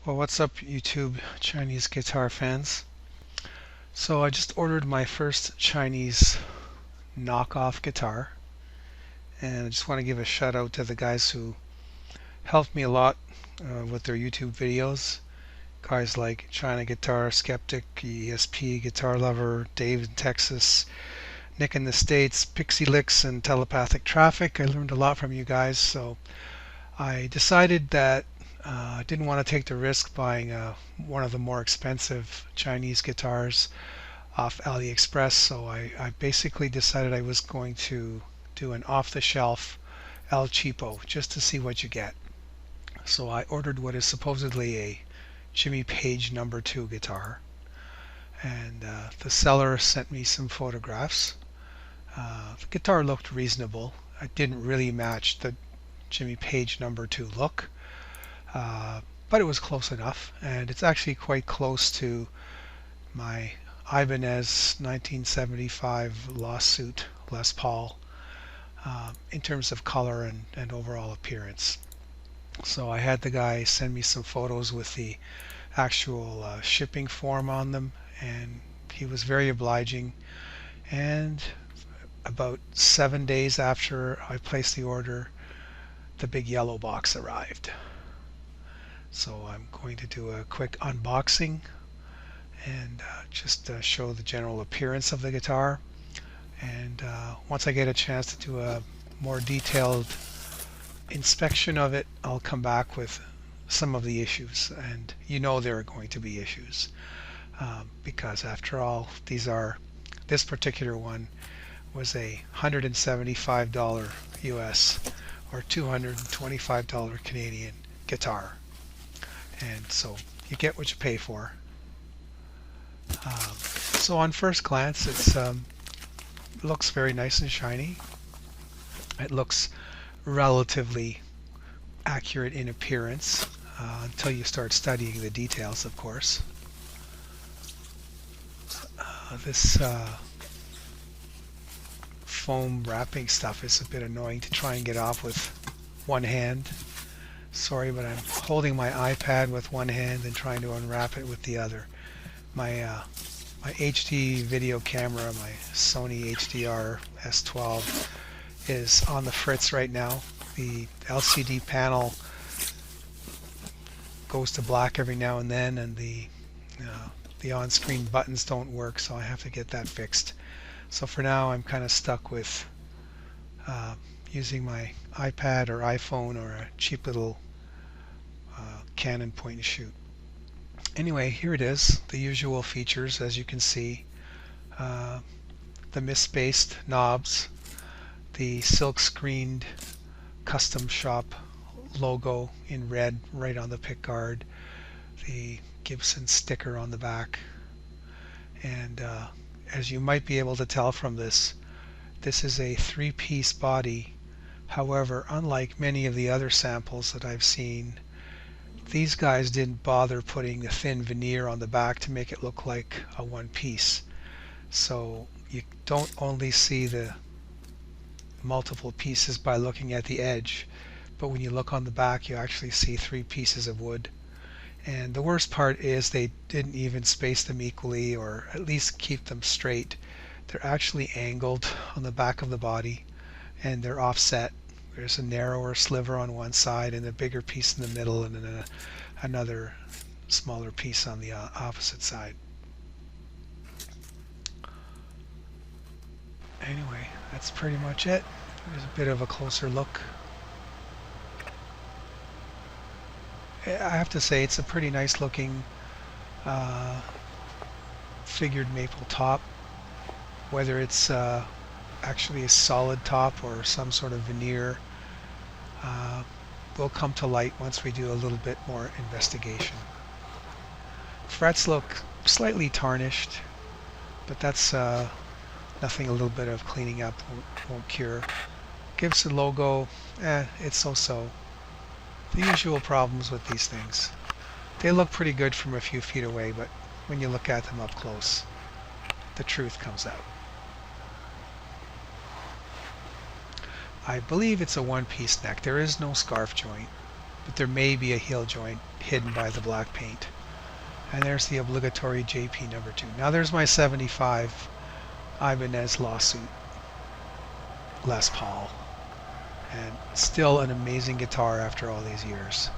Well, what's up, YouTube Chinese guitar fans? So I just ordered my first Chinese knockoff guitar, and I just want to give a shout out to the guys who helped me a lot with their YouTube videos. Guys like China Guitar Skeptic, ESP Guitar Lover, Dave in Texas, Nick in the States, Pixie Licks, and Telepathic Traffic. I learned a lot from you guys, so I decided that I didn't want to take the risk buying one of the more expensive Chinese guitars off AliExpress, so I basically decided I was going to do an off-the-shelf El Cheapo just to see what you get. So I ordered what is supposedly a Jimmy Page #2 guitar, and the seller sent me some photographs. The guitar looked reasonable. It didn't really match the Jimmy Page #2 look, but it was close enough, and it's actually quite close to my Ibanez 1975 Lawsuit Les Paul in terms of color and overall appearance. So I had the guy send me some photos with the actual shipping form on them, and he was very obliging. And about 7 days after I placed the order, the big yellow box arrived. So I'm going to do a quick unboxing and just show the general appearance of the guitar. And once I get a chance to do a more detailed inspection of it, I'll come back with some of the issues. And you know there are going to be issues because after all, this particular one was a $175 US or $225 Canadian guitar, and so you get what you pay for. So on first glance, it looks very nice and shiny. It looks relatively accurate in appearance until you start studying the details, of course. This foam wrapping stuff is a bit annoying to try and get off with one hand. Sorry, but I'm holding my iPad with one hand and trying to unwrap it with the other. My HD video camera, my Sony HDR S12, is on the fritz right now. The LCD panel goes to black every now and then, and the on-screen buttons don't work, so I have to get that fixed. So for now, I'm kind of stuck with using my iPad or iPhone or a cheap little Canon point and shoot. Anyway, here it is, the usual features. As you can see, the misspaced knobs, the silk screened custom shop logo in red right on the pickguard, the Gibson sticker on the back, and as you might be able to tell from this is a 3-piece body. However, unlike many of the other samples that I've seen, these guys didn't bother putting the thin veneer on the back to make it look like a one-piece. So you don't only see the multiple pieces by looking at the edge, but when you look on the back, you actually see 3 pieces of wood. And the worst part is they didn't even space them equally, or at least keep them straight. They're actually angled on the back of the body, and they're offset. There's a narrower sliver on one side and a bigger piece in the middle, and then another smaller piece on the opposite side. Anyway, that's pretty much it. There's a bit of a closer look. I have to say, it's a pretty nice looking figured maple top. Whether it's actually a solid top or some sort of veneer will come to light once we do a little bit more investigation. Frets look slightly tarnished, but that's nothing a little bit of cleaning up won't cure. Gibson logo, it's so-so. The usual problems with these things. They look pretty good from a few feet away, but when you look at them up close, the truth comes out. I believe it's a one-piece neck. There is no scarf joint, but there may be a heel joint hidden by the black paint. And there's the obligatory JP number 2. Now there's my 75 Ibanez lawsuit Les Paul, and still an amazing guitar after all these years.